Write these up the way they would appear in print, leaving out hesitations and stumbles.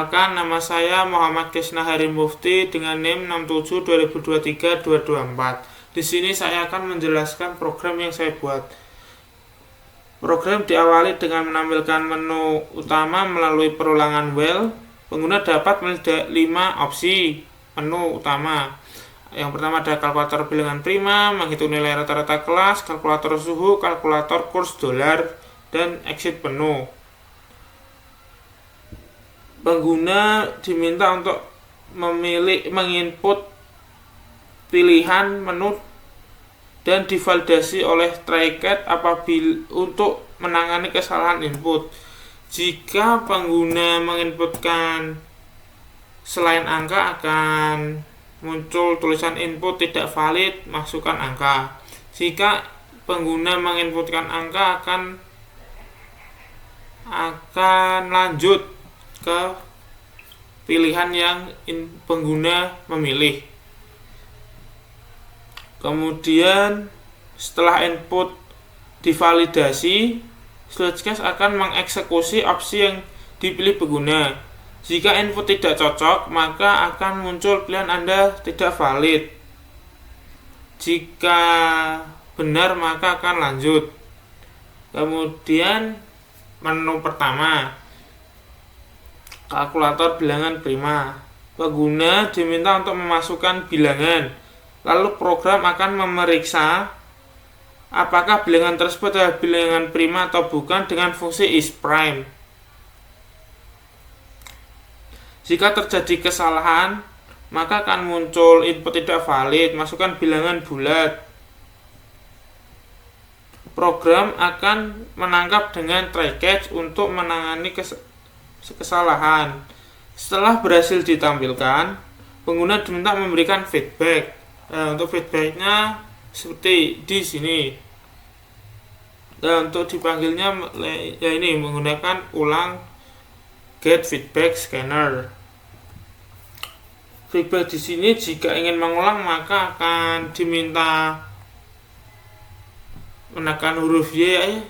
Perkenalkan, nama saya Muhammad Kesna Hari Mufti dengan NIM 672023-224. Di sini saya akan menjelaskan program yang saya buat. Program diawali dengan menampilkan menu utama melalui perulangan while. Pengguna dapat melihat 5 opsi menu utama. Yang pertama ada kalkulator bilangan prima, menghitung nilai rata-rata kelas, kalkulator suhu, kalkulator kurs dolar, dan exit menu. Pengguna diminta untuk menginput pilihan menu dan divalidasi oleh TryCatch apabila untuk menangani kesalahan input. Jika pengguna menginputkan selain angka akan muncul tulisan input tidak valid, masukkan angka. Jika pengguna menginputkan angka akan lanjut ke pilihan yang pengguna memilih. Kemudian setelah input divalidasi, TryCatch akan mengeksekusi opsi yang dipilih pengguna. Jika input tidak cocok, maka akan muncul pilihan Anda tidak valid. Jika benar, maka akan lanjut. Kemudian menu pertama, kalkulator bilangan prima. Pengguna diminta untuk memasukkan bilangan, lalu program akan memeriksa apakah bilangan tersebut adalah bilangan prima atau bukan dengan fungsi isPrime. Jika terjadi kesalahan, maka akan muncul input tidak valid, masukkan bilangan bulat. Program akan menangkap dengan TryCatch untuk menangani kesalahan. Setelah berhasil ditampilkan, pengguna diminta memberikan feedback. Untuk feedbacknya seperti di sini. Dan untuk dipanggilnya ya ini menggunakan ulang get feedback scanner. Feedback di sini jika ingin mengulang maka akan diminta menekan huruf Y.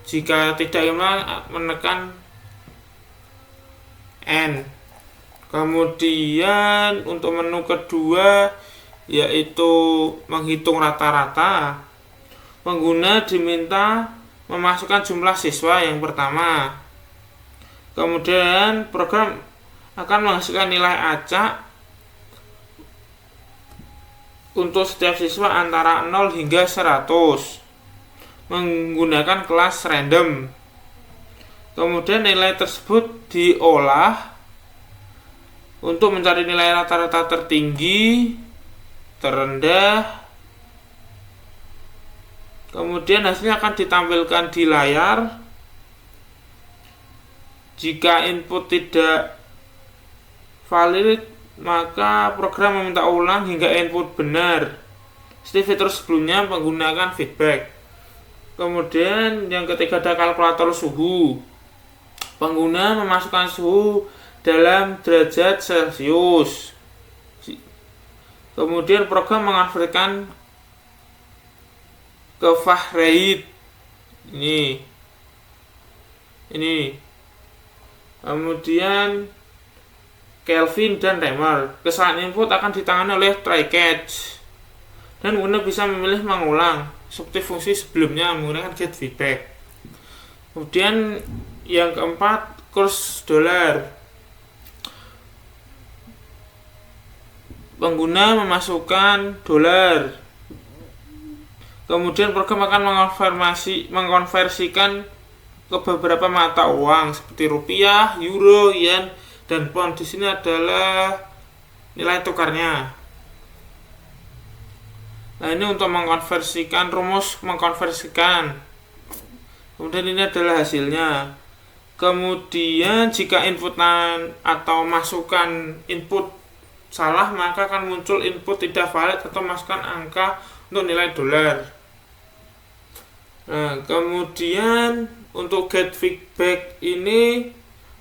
Jika tidak ingin menekan N. Kemudian untuk menu kedua yaitu menghitung rata-rata. Pengguna diminta memasukkan jumlah siswa yang pertama. Kemudian program akan menghasilkan nilai acak untuk setiap siswa antara 0 hingga 100 menggunakan kelas random. Kemudian nilai tersebut diolah untuk mencari nilai rata-rata tertinggi, terendah. Kemudian hasilnya akan ditampilkan di layar. Jika input tidak valid, maka program meminta ulang hingga input benar. Seperti fitur sebelumnya menggunakan feedback. Kemudian yang ketiga ada kalkulator suhu. Pengguna memasukkan suhu dalam derajat Celcius. Kemudian program mengonvertikan ke Fahrenheit. Ini. Kemudian Kelvin dan Remer. Kesalahan input akan ditangani oleh TryCatch. Dan pengguna bisa memilih mengulang seperti fungsi sebelumnya menggunakan get feedback. Kemudian yang keempat, kurs dolar. Pengguna memasukkan dolar. Kemudian program akan mengkonversikan ke beberapa mata uang seperti rupiah, euro, yen, dan pound. Di sini adalah nilai tukarnya. Nah, ini untuk mengkonversikan, rumus mengkonversikan. Kemudian ini adalah hasilnya. Kemudian jika inputan atau masukan input salah, maka akan muncul input tidak valid atau masukkan angka untuk nilai dolar. Nah, kemudian untuk get feedback ini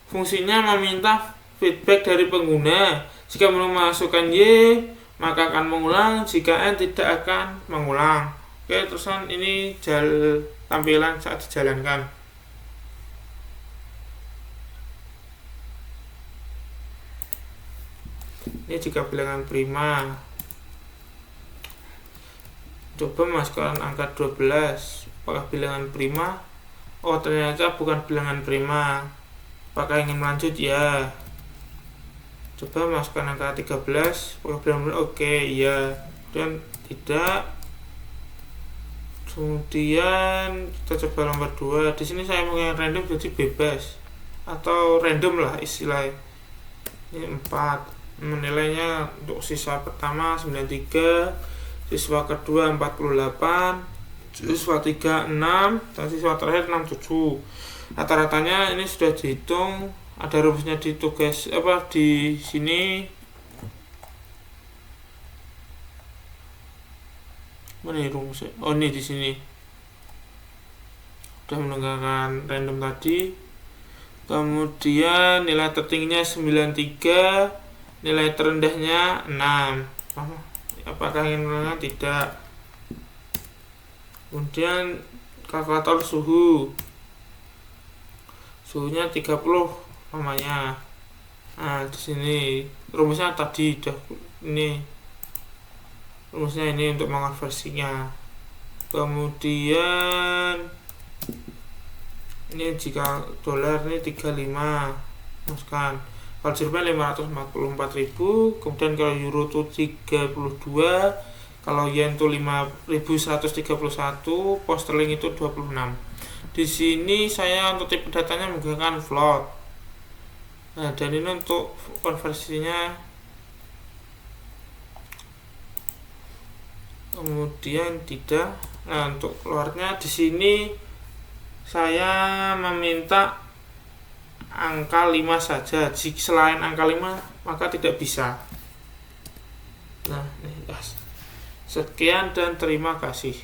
fungsinya meminta feedback dari pengguna. Jika memasukkan Y, maka akan mengulang. Jika N, tidak akan mengulang. Oke, terusan ini tampilan saat dijalankan. Ini jika bilangan prima. Coba masukkan angka 12, apakah bilangan prima? Oh, ternyata bukan bilangan prima. Apakah ingin melanjut? Ya. Coba masukkan angka 13, apakah bilangan prima? Oke, ya. Kemudian tidak. Kemudian kita coba nomor 2. Di sini saya menggunakan random, jadi bebas atau random lah istilahnya. Ini 4. Nilainya untuk siswa pertama 93, siswa kedua 48, siswa 3 6, dan siswa terakhir 67. Rata-ratanya ini sudah dihitung, ada rumusnya di tugas di sini. Mana ya rumusnya? Oh, ini di sini. Sudah menggunakan random tadi. Kemudian nilai tertingginya 93, nilai terendahnya 6. Apakah ingin menang? Tidak. Kemudian kalkulator suhu. Suhunya 30 namanya. Nah, di sini rumusnya tadi ini. Rumusnya ini untuk mengonversinya. Kemudian ini jika dolar ini 35, masukkan. Kalau Jerman 544.000, kemudian kalau euro itu 32, kalau yen itu 5.131, pound sterling itu 26. Di sini saya untuk tipe datanya menggunakan float. Nah, dan ini untuk konversinya. Kemudian tidak. Nah, untuk keluarnya di sini saya meminta angka 5 saja. Jika selain angka 5 maka tidak bisa. Nah, sekian dan terima kasih.